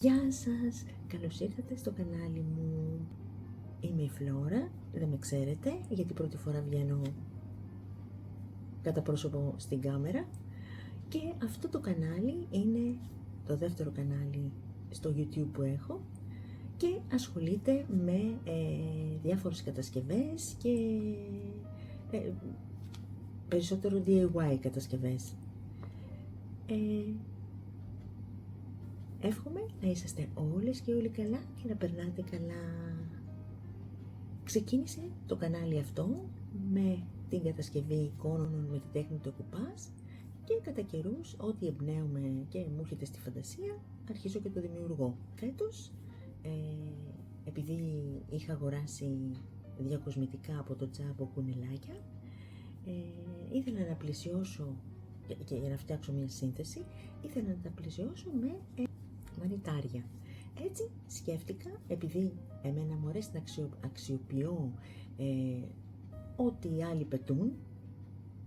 Γεια σας! Καλώς ήρθατε στο κανάλι μου. Είμαι η Φλόρα, δεν με ξέρετε γιατί πρώτη φορά βγαίνω κατά πρόσωπο στην κάμερα και αυτό το κανάλι είναι το δεύτερο κανάλι στο YouTube που έχω και ασχολείται με διάφορες κατασκευές και περισσότερο DIY κατασκευές. Εύχομαι να είσαστε όλες και όλοι καλά και να περνάτε καλά. Ξεκίνησε το κανάλι αυτό με την κατασκευή εικόνων με τη τέχνη του κουπάς και κατά καιρούς ό,τι εμπνέομαι και μου έρχεται στη φαντασία αρχίζω και το δημιουργώ. Φέτος, επειδή είχα αγοράσει διακοσμητικά από το τζάμπο κουνελάκια, ήθελα να πλαισιώσω και για να φτιάξω μια σύνθεση, ήθελα να τα πλαισιώσω με μανιτάρια. Έτσι σκέφτηκα, επειδή εμένα μου αρέσει να αξιοποιώ ό,τι οι άλλοι πετούν,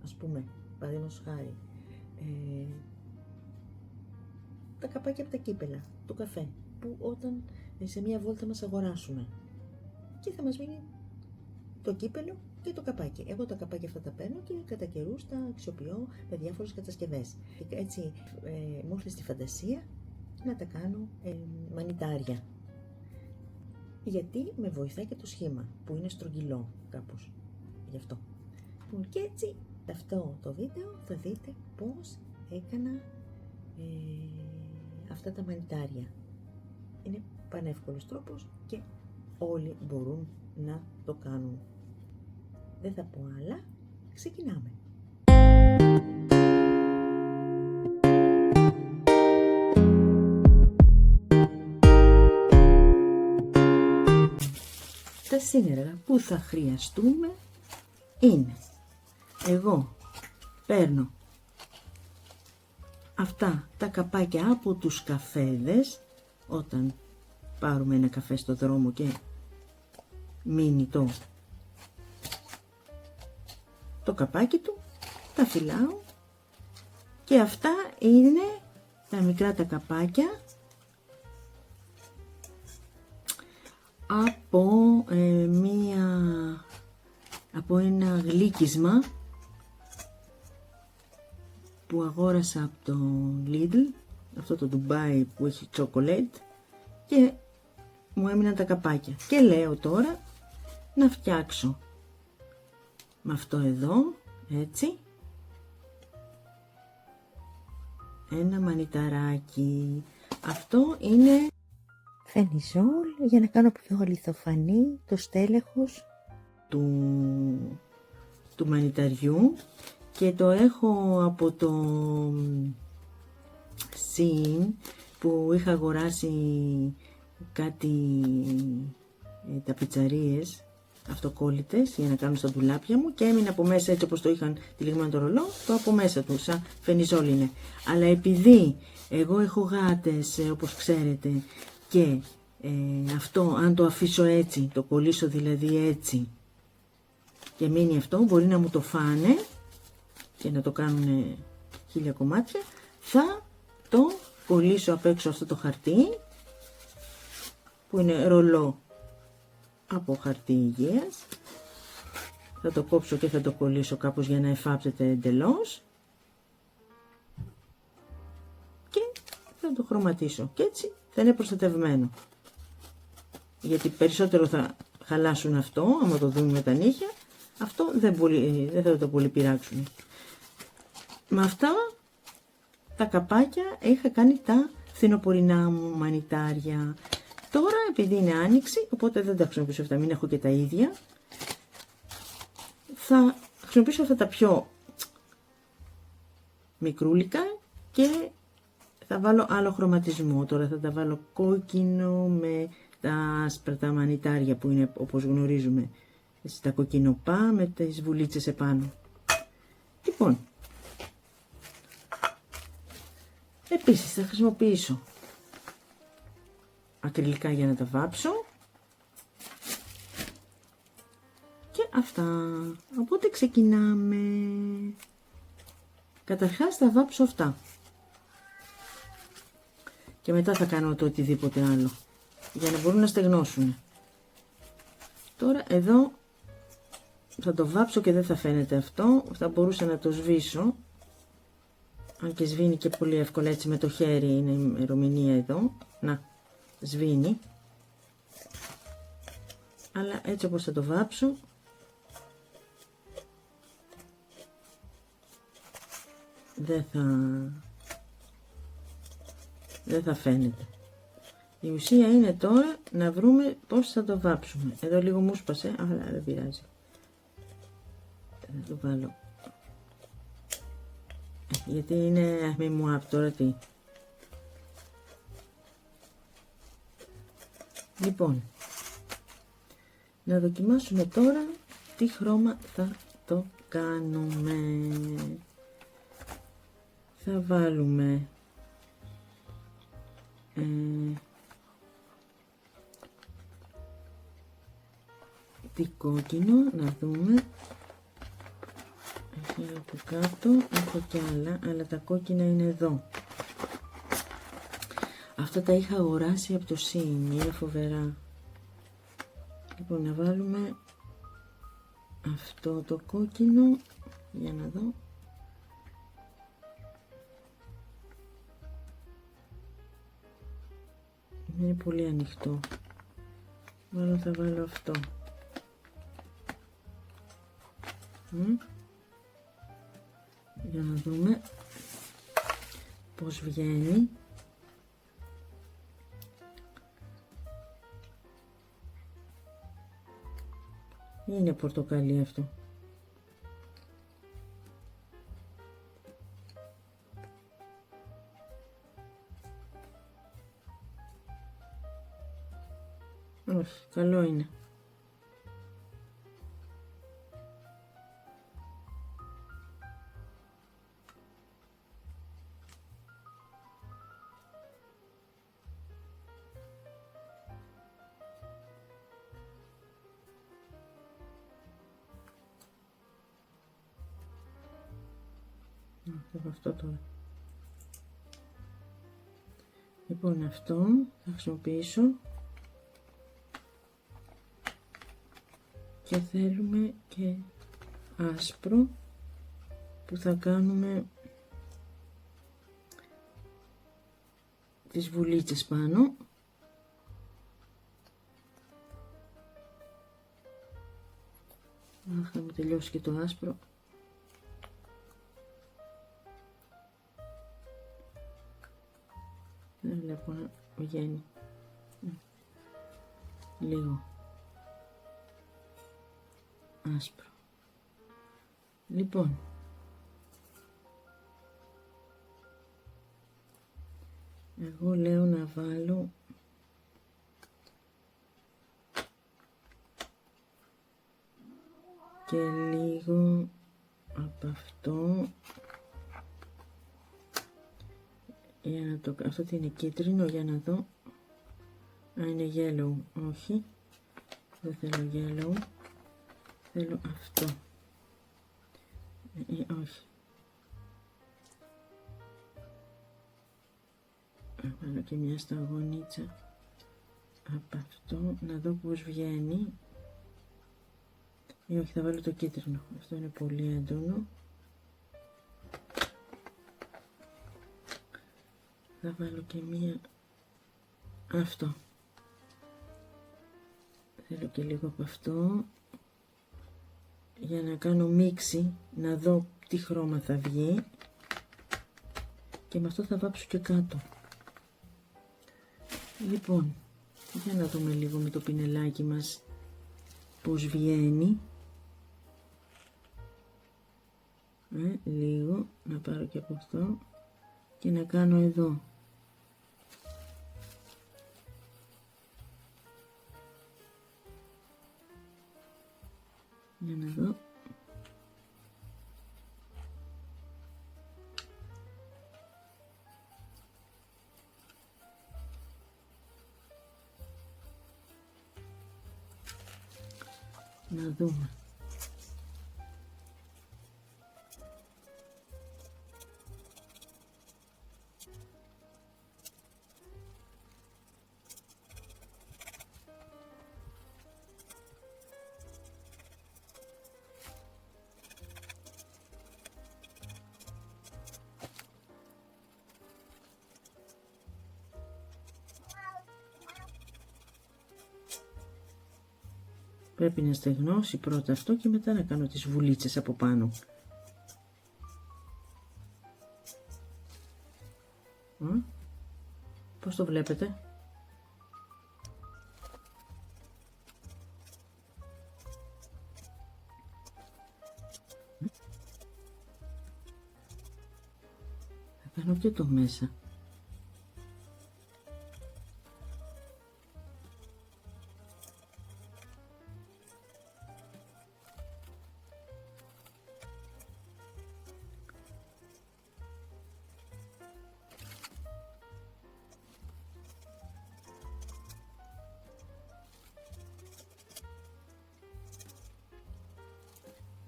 ας πούμε, παραδείγματος χάρη, τα καπάκια από τα κύπελα, του καφέ, που όταν σε μία βόλτα μας αγοράσουμε και θα μας μείνει το κύπελο και το καπάκι. Εγώ τα καπάκια αυτά τα παίρνω και κατά καιρούς τα αξιοποιώ με διάφορες κατασκευές. Έτσι μου ήρθε στη φαντασία να τα κάνω μανιτάρια. Γιατί με βοηθάει και το σχήμα που είναι στρογγυλό κάπως. Γι' αυτό. Και έτσι αυτό το βίντεο θα δείτε πώς έκανα αυτά τα μανιτάρια. Είναι πανεύκολος τρόπος και όλοι μπορούν να το κάνουν. Δεν θα πω άλλα, ξεκινάμε. Τα σύνεργα που θα χρειαστούμε είναι, εγώ παίρνω αυτά τα καπάκια από τους καφέδες, όταν πάρουμε ένα καφέ στο δρόμο και μείνει το καπάκι του, τα φυλάω και αυτά είναι τα μικρά τα καπάκια από ένα γλύκισμα που αγόρασα από το Lidl, αυτό το Dubai που έχει chocolate, και μου έμειναν τα καπάκια και λέω τώρα να φτιάξω με αυτό εδώ, έτσι, ένα μανιταράκι. Αυτό είναι φενιζόλ για να κάνω πιο αληθοφανή το στέλεχος του μανιταριού και το έχω από το Shein που είχα αγοράσει κάτι ταπιτσαρίες αυτοκόλλητες για να κάνω στα ντουλάπια μου και έμεινε από μέσα έτσι όπως το είχαν τυλιγμένο το ρολό, το από μέσα του σαν φενιζόλ είναι. Αλλά επειδή εγώ έχω γάτες όπως ξέρετε και αυτό αν το αφήσω έτσι, το κολλήσω δηλαδή έτσι και μείνει αυτό, μπορεί να μου το φάνε και να το κάνουν 1000 κομμάτια, θα το κολλήσω απ' έξω αυτό το χαρτί που είναι ρολό από χαρτί υγείας, θα το κόψω και θα το κολλήσω κάπως για να εφάπτεται εντελώς και θα το χρωματίσω και έτσι θα είναι προστατευμένο, γιατί περισσότερο θα χαλάσουν αυτό άμα το δουν με τα νύχια, αυτό δεν θα το πολύ πειράξουν. Με αυτά τα καπάκια είχα κάνει τα φθινοπορεινά μου μανιτάρια. Τώρα επειδή είναι άνοιξη, οπότε δεν τα χρησιμοποιήσω αυτά, μην έχω και τα ίδια. Θα χρησιμοποιήσω αυτά τα πιο μικρούλικα και θα βάλω άλλο χρωματισμό. Τώρα θα τα βάλω κόκκινο με τα άσπρα τα μανιτάρια που είναι όπως γνωρίζουμε, τα κοκκινοπά με τις βουλίτσες επάνω. Λοιπόν, επίσης θα χρησιμοποιήσω ακριλικά για να τα βάψω και αυτά. Οπότε ξεκινάμε. Καταρχάς θα βάψω αυτά και μετά θα κάνω το οτιδήποτε άλλο, για να μπορούν να στεγνώσουν. Τώρα εδώ θα το βάψω και δεν θα φαίνεται αυτό, θα μπορούσα να το σβήσω, αν και σβήνει και πολύ εύκολα έτσι με το χέρι, είναι η ημερομηνία εδώ, να σβήνει, αλλά έτσι όπως θα το βάψω, δεν θα φαίνεται. Η ουσία είναι τώρα να βρούμε πώς θα το βάψουμε. Εδώ λίγο μου σπάσε, αλλά δεν πειράζει. Θα το βάλω. Γιατί είναι μη μου απ' τώρα τι. Λοιπόν, να δοκιμάσουμε τώρα τι χρώμα θα το κάνουμε. Θα βάλουμε τι κόκκινο, να δούμε. Έχει από κάτω, έχω κι άλλα, αλλά τα κόκκινα είναι εδώ. Αυτά τα είχα αγοράσει από το Shein, είναι φοβερά. Λοιπόν, να βάλουμε αυτό το κόκκινο, για να δω. Είναι πολύ ανοιχτό. Μάλλον θα βάλω αυτό. Για να δούμε πώς βγαίνει. Είναι πορτοκαλί αυτό. Όχι, καλό είναι. Αυτό τώρα. Λοιπόν, αυτό θα χρησιμοποιήσω και θέλουμε και άσπρο που θα κάνουμε τις βουλίτσες πάνω. Είχαμε τελειώσει και το άσπρο. Δεν βλέπω να βγαίνει. Λίγο άσπρο. Λοιπόν, εγώ λέω να βάλω και λίγο από αυτό. Για να το... Αυτό τι είναι, κίτρινο, για να δω. Α, είναι yellow, όχι. Δεν θέλω yellow. Θέλω αυτό. Όχι. Θα βάλω και μια σταγονίτσα από αυτό, να δω πώς βγαίνει. Ή όχι, θα βάλω το κίτρινο. Αυτό είναι πολύ έντονο. Θα βάλω και μία αυτό. Θέλω και λίγο από αυτό για να κάνω μίξη, να δω τι χρώμα θα βγει και με αυτό θα βάψω και κάτω. Λοιπόν, για να δούμε λίγο με το πινελάκι μας πώς βγαίνει. Λίγο, να πάρω και από αυτό και να κάνω εδώ. Για να δω. Να δούμε. Πρέπει να στεγνώσει πρώτα αυτό και μετά να κάνω τις βουλίτσες από πάνω. Πώς το βλέπετε? Θα κάνω και το μέσα.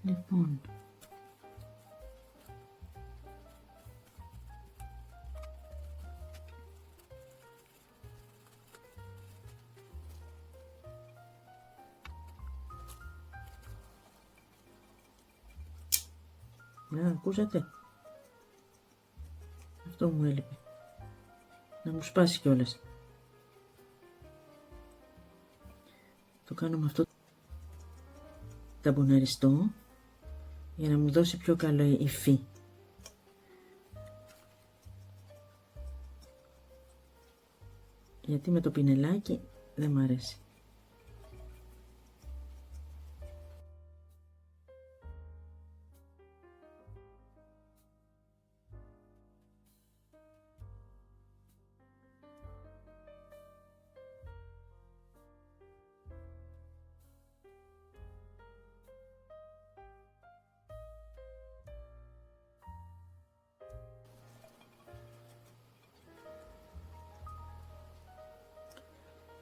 Λοιπόν, να ακούσατε, αυτό μου έλειπε, να μου σπάσει κιόλας. Το κάνω με αυτό ταμποναριστό για να μου δώσει πιο καλό υφή. Γιατί με το πινελάκι δεν μ' αρέσει.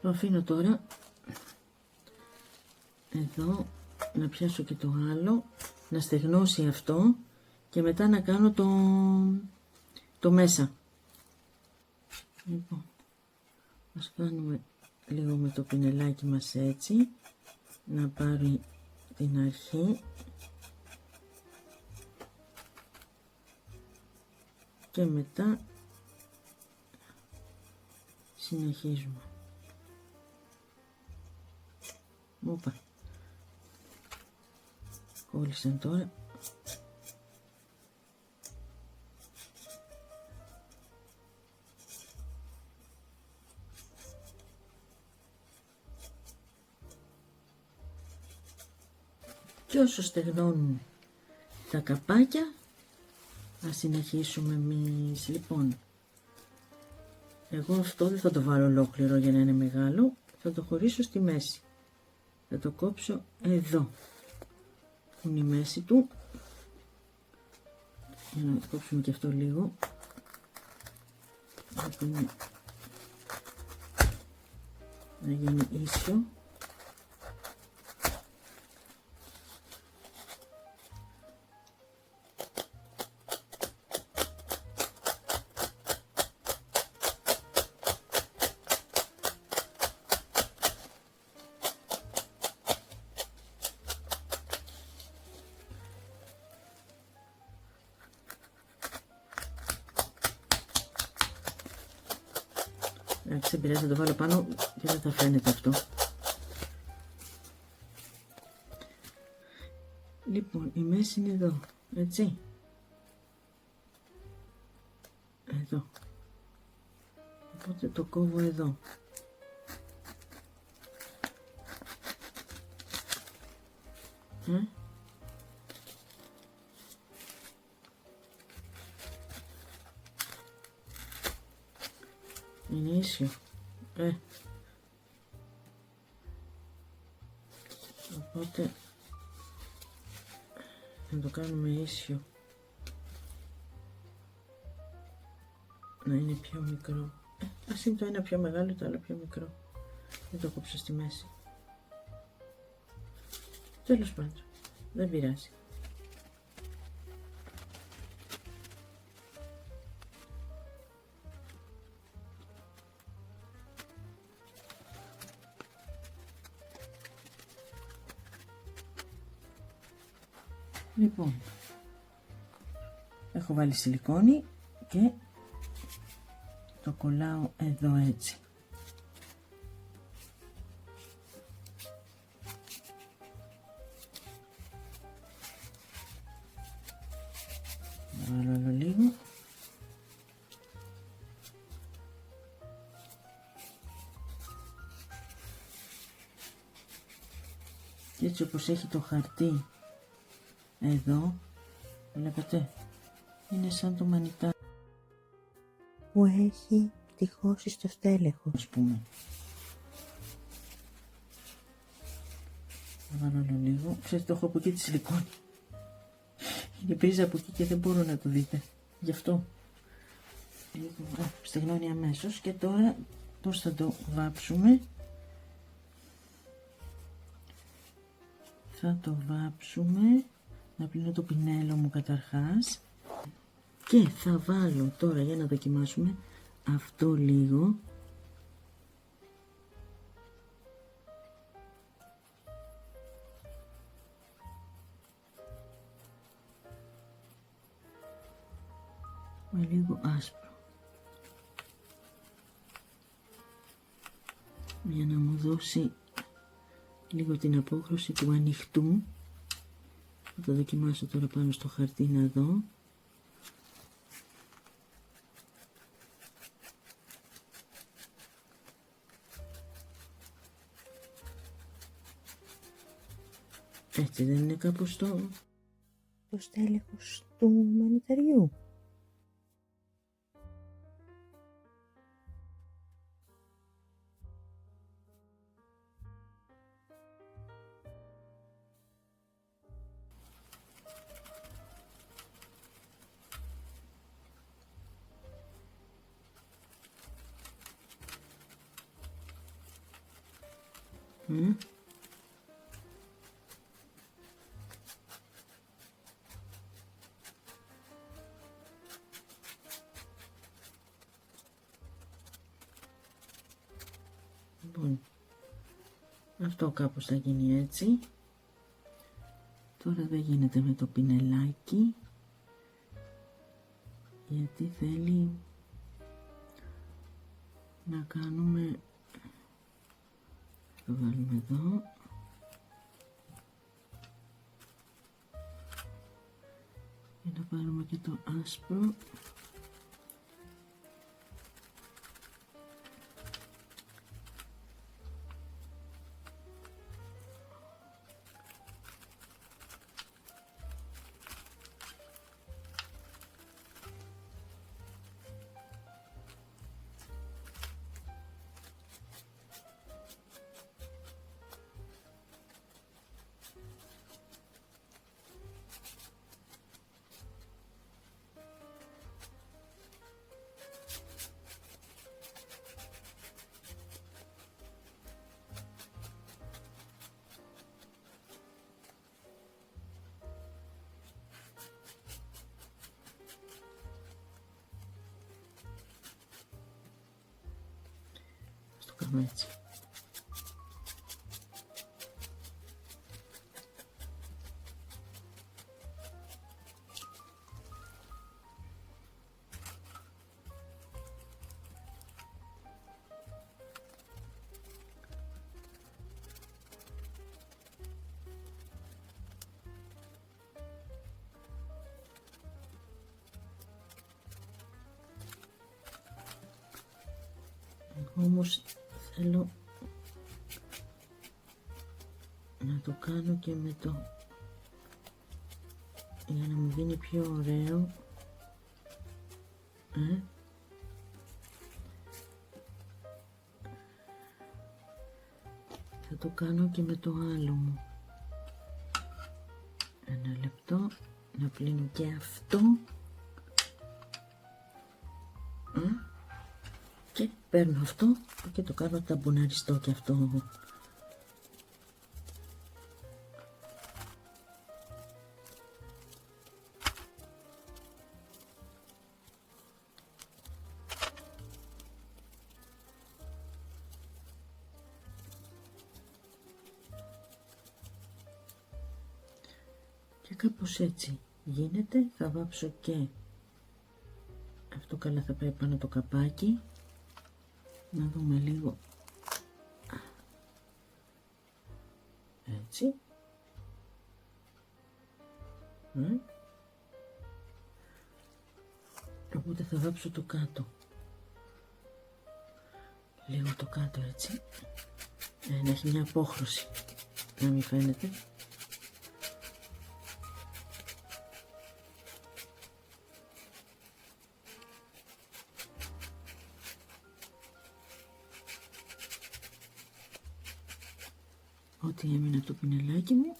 Το αφήνω τώρα εδώ να πιάσω και το άλλο, να στεγνώσει αυτό και μετά να κάνω το μέσα. Λοιπόν, ας κάνουμε λίγο με το πινελάκι μας έτσι, να πάρει την αρχή και μετά συνεχίζουμε. Όπα, κόλλησαν τώρα. Και όσο στεγνώνουν τα καπάκια, θα συνεχίσουμε εμείς. Λοιπόν, εγώ αυτό δεν θα το βάλω ολόκληρο για να είναι μεγάλο, θα το χωρίσω στη μέση. Θα το κόψω εδώ, που είναι η μέση του, για να κόψουμε και αυτό λίγο, να γίνει ίσιο. Εντάξει, δεν πειράζει, θα το βάλω πάνω και δεν θα φαίνεται αυτό. Λοιπόν, η μέση είναι εδώ, έτσι. Εδώ. Οπότε το κόβω εδώ. Είναι ίσιο. Οπότε θα το κάνουμε ίσιο. Να είναι πιο μικρό. Ας είναι το ένα πιο μεγάλο, το άλλο πιο μικρό. Δεν το κόψω στη μέση. Τέλος πάντων, δεν πειράζει. Λοιπόν, έχω βάλει σιλικόνη και το κολλάω εδώ έτσι. Θα βάλω άλλο λίγο. Και έτσι όπως έχει το χαρτί εδώ, βλέπετε, είναι σαν το μανιτάρι που έχει τυχώσει στο στέλεχο, ας πούμε. Θα βάλω άλλο λίγο. Ξέρετε, το έχω από εκεί τη σιλικόνη. Είναι πρίζα από εκεί και δεν μπορώ να το δείτε. Γι' αυτό. Στεγνώνει αμέσως. Και τώρα πώς θα το βάψουμε. Θα το βάψουμε. Να πλύνω το πινέλο μου καταρχάς. Και θα βάλω τώρα, για να δοκιμάσουμε, αυτό λίγο. Με λίγο άσπρο. Για να μου δώσει λίγο την απόχρωση του ανοιχτού. Θα το δοκιμάσω τώρα πάνω στο χαρτί να δω. Έτσι δεν είναι κάπως το στέλεχος του μανιταριού. Λοιπόν, αυτό κάπως θα γίνει έτσι. Τώρα δεν γίνεται με το πινελάκι, γιατί θέλει να κάνουμε, το βάλουμε εδώ, και να πάρουμε και το άσπρο. Το κάνω έτσι. Εγώ όμως θέλω να το κάνω και με το, για να μου γίνει πιο ωραίο, θα το κάνω και με το άλλο μου. Ένα λεπτό, να πλύνω και αυτό. Και παίρνω αυτό και το κάνω ταμπουναριστό και αυτό. Και κάπως έτσι γίνεται. Θα βάψω και αυτό, καλά θα πάει πάνω το καπάκι. Να δούμε λίγο. Έτσι. Οπότε θα βάψω το κάτω. Λίγο το κάτω έτσι. Να έχει μια απόχρωση. Να μην φαίνεται. Ό,τι έμεινε από το πινελάκι μου.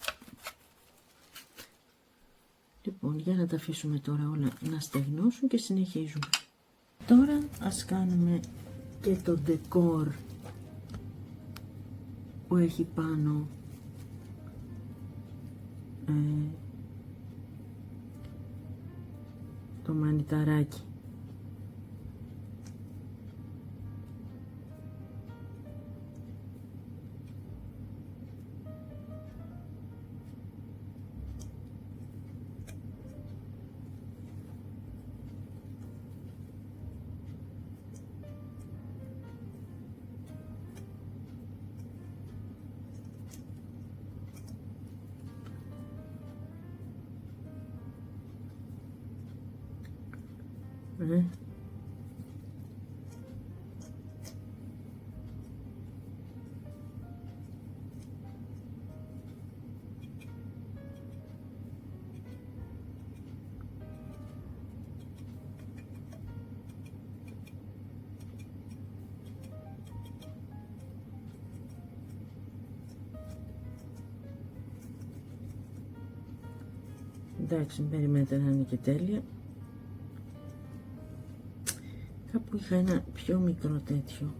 Λοιπόν, για να τα αφήσουμε τώρα όλα να στεγνώσουν και συνεχίζουμε. Τώρα ας κάνουμε και το ντεκόρ που έχει πάνω το μανιταράκι. Εντάξει, μην περιμένετε να είναι και τέλεια. Κάπου είχα ένα πιο μικρό τέτοιο.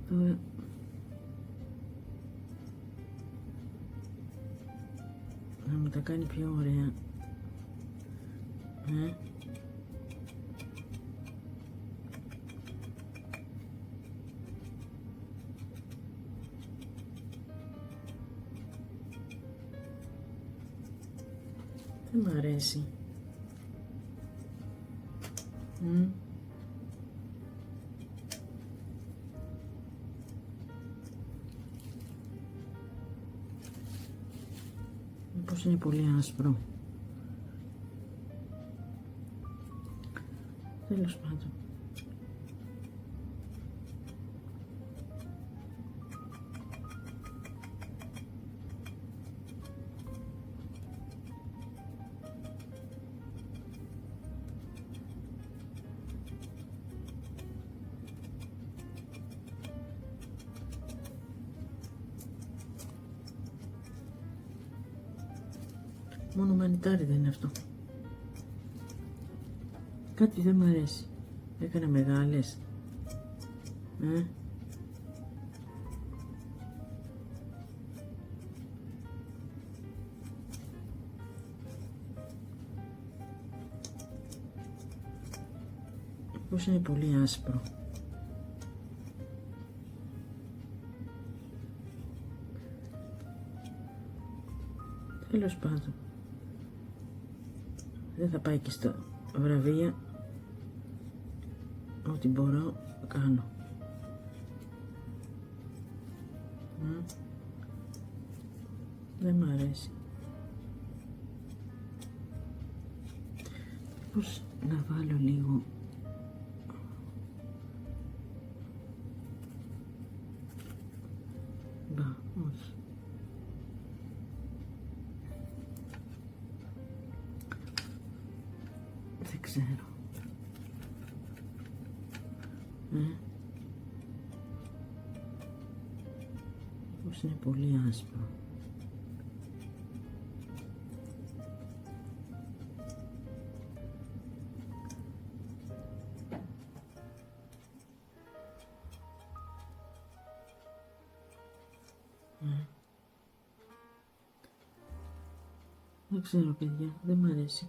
Τώρα να μου τα κάνει πιο ωραία. Δεν μ' αρέσει. Μήπως είναι πολύ άσπρο. Τέλος πάντων. Μόνο μανιτάρι δεν είναι αυτό. Κάτι δεν μ' αρέσει. Έκανα μεγάλες. Πώς είναι πολύ άσπρο. Τέλος πάντων. Δεν θα πάει και στα βραβεία. Ό,τι μπορώ κάνω. Δεν μ' αρέσει. Πώς να βάλω λίγο όχι. Δεν ξέρω. Πώς είναι πολύ άσπρο. Δεν ξέρω παιδιά, δεν μ' αρέσει.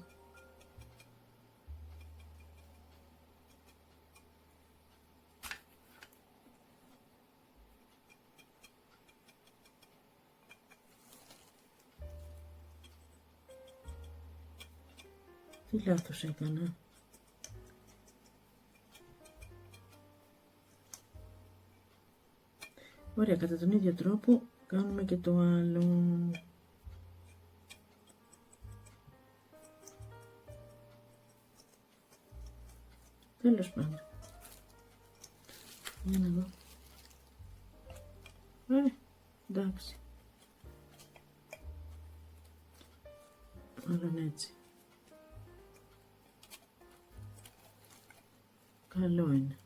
Τι λάθος έκανα. Ωραία, κατά τον ίδιο τρόπο κάνουμε και το άλλο. Τέλος πάντων. Για να δω. Εντάξει. Μάλλον έτσι. Καλό είναι.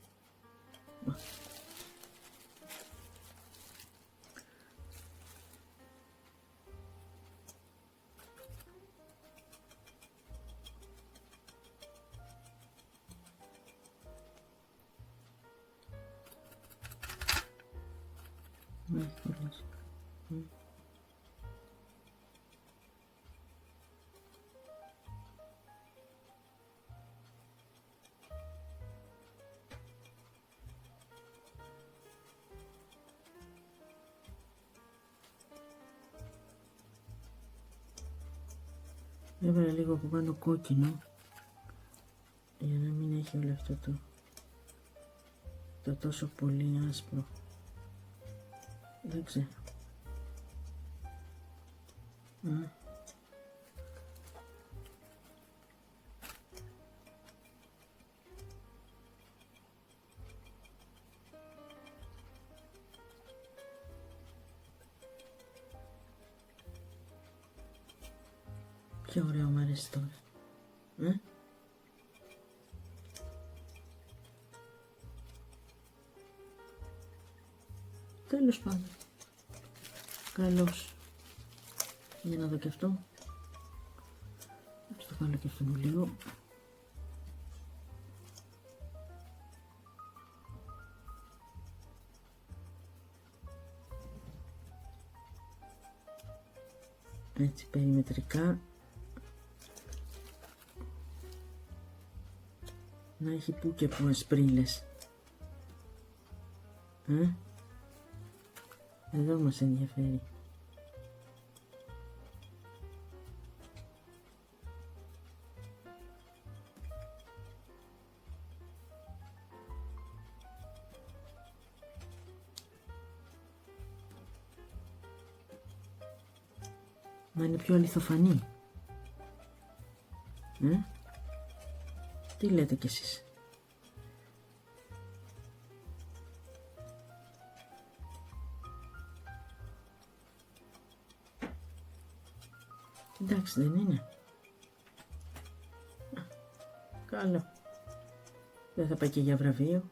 Έβαλα λίγο από πάνω κόκκινο για να μην έχει όλο αυτό το τόσο πολύ άσπρο. Δεν ξέρω. Πιο ωραίο μου αρέσει τώρα. Τέλος πάντων. Καλώς. Για να δω και αυτό. Θα το βάλω και αυτό λίγο. Έτσι περιμετρικά. Να έχει που και που ασπρίλες. Εδώ μας ενδιαφέρει. Μα είναι πιο αληθοφανή. Τι λέτε κι εσείς? Εντάξει δεν είναι? Καλό. Δεν θα πάει και για βραβείο.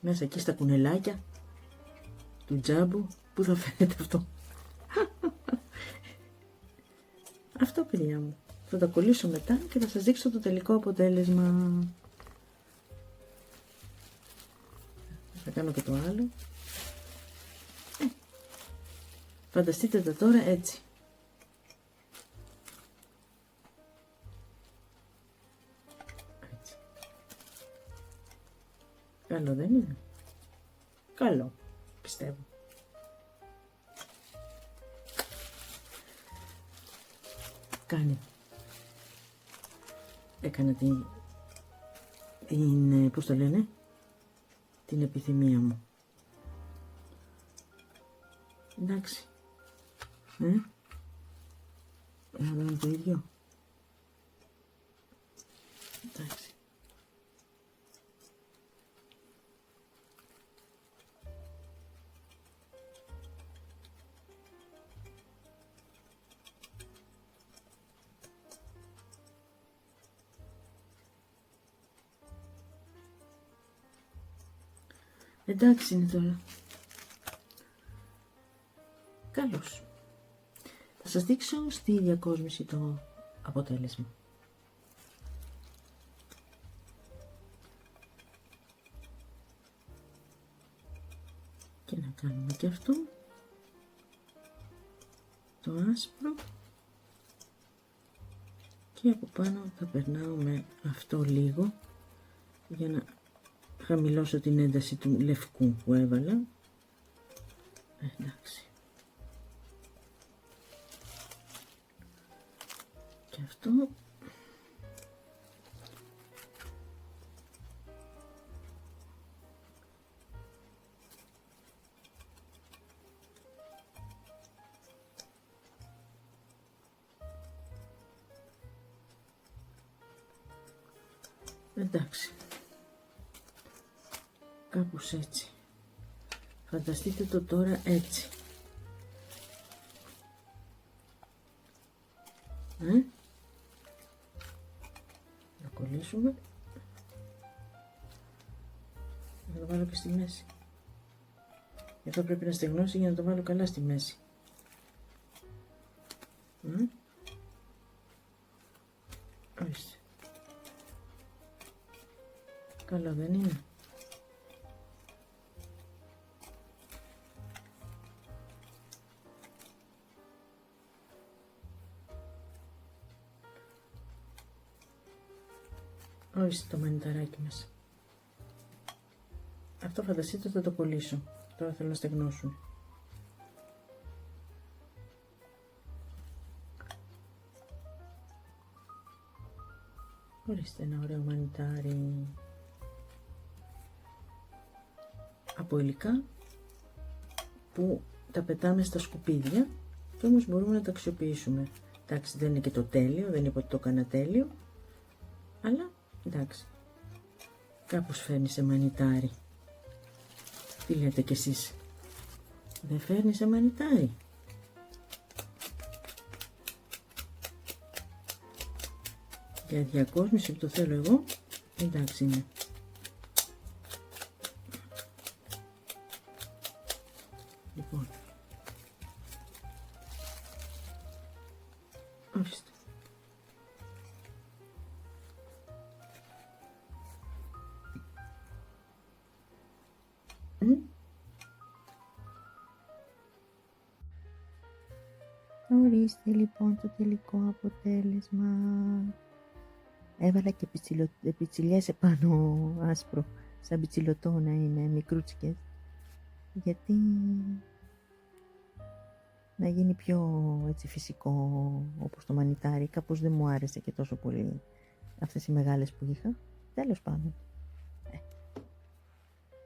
Μέσα εκεί στα κουνελάκια του τζάμπου. Πού θα φαίνεται αυτό? Αυτό παιδιά μου. Θα τα κολλήσω μετά και θα σας δείξω το τελικό αποτέλεσμα. Θα κάνω και το άλλο. Φανταστείτε τα τώρα έτσι. Έτσι. Καλό δεν είναι? Καλό, πιστεύω. Κάνει. Έκανα την πώς το λένε, την επιθυμία μου. Εντάξει. Να δούμε το ίδιο. Εντάξει. Εντάξει είναι τώρα. Καλώς. Θα σας δείξω στη διακόσμηση το αποτέλεσμα. Και να κάνουμε και αυτό. Το άσπρο. Και από πάνω θα περνάω με αυτό λίγο για να χαμηλώσω την ένταση του λευκού που έβαλα. Εντάξει. Και αυτό. Εντάξει. Κάπως έτσι. Φανταστείτε το τώρα έτσι. Να κολλήσουμε. Να το βάλω και στη μέση. Εδώ πρέπει να στεγνώσει για να το βάλω καλά στη μέση. Ορίστε. Καλό δεν είναι? Ορίστε το μανιταράκι μας. Αυτό φανταστείτε θα το κολλήσω. Τώρα θέλω να στεγνώσουν. Ορίστε ένα ωραίο μανιτάρι από υλικά που τα πετάμε στα σκουπίδια και όμως μπορούμε να τα αξιοποιήσουμε. Εντάξει, δεν είναι και το τέλειο, δεν είπα ότι το έκανα τέλειο, αλλά εντάξει, κάπως φέρνει σε μανιτάρι. Τι λέτε κι εσείς? Δεν φέρνει σε μανιτάρι? Για διακόσμηση που το θέλω εγώ, εντάξει είναι. Λοιπόν, ορίστε. Ορίστε λοιπόν το τελικό αποτέλεσμα. Έβαλα και πιτσιλιές επάνω άσπρο, σαν πιτσιλωτό να είναι, μικρούτσικες, γιατί να γίνει πιο έτσι φυσικό όπως το μανιτάρι. Κάπως δεν μου άρεσε και τόσο πολύ αυτές οι μεγάλες που είχα. Τέλος πάντων.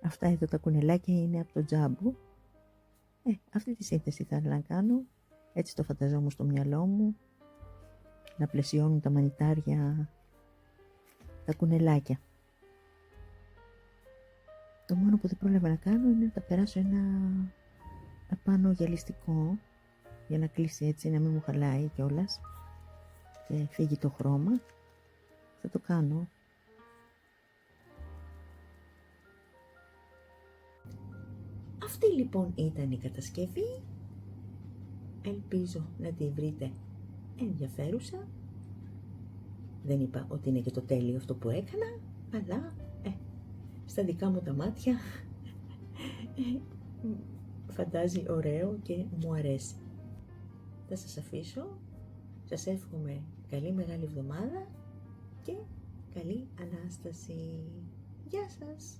Αυτά εδώ τα κουνελάκια είναι από το Τζάμπο. Αυτή τη σύνθεση θα ήθελα να κάνω. Έτσι το φανταζόμουν στο μυαλό μου. Να πλαισιώνουν τα μανιτάρια τα κουνελάκια. Το μόνο που δεν πρόλαβα να κάνω είναι να τα περάσω ένα απάνω γυαλιστικό για να κλείσει έτσι, να μην μου χαλάει κιόλας και φύγει το χρώμα. Θα το κάνω. Αυτή λοιπόν ήταν η κατασκευή. Ελπίζω να τη βρείτε ενδιαφέρουσα. Δεν είπα ότι είναι και το τέλειο αυτό που έκανα, αλλά στα δικά μου τα μάτια φαντάζει ωραίο και μου αρέσει. Θα σας αφήσω. Σας εύχομαι καλή μεγάλη εβδομάδα και καλή Ανάσταση. Γεια σας!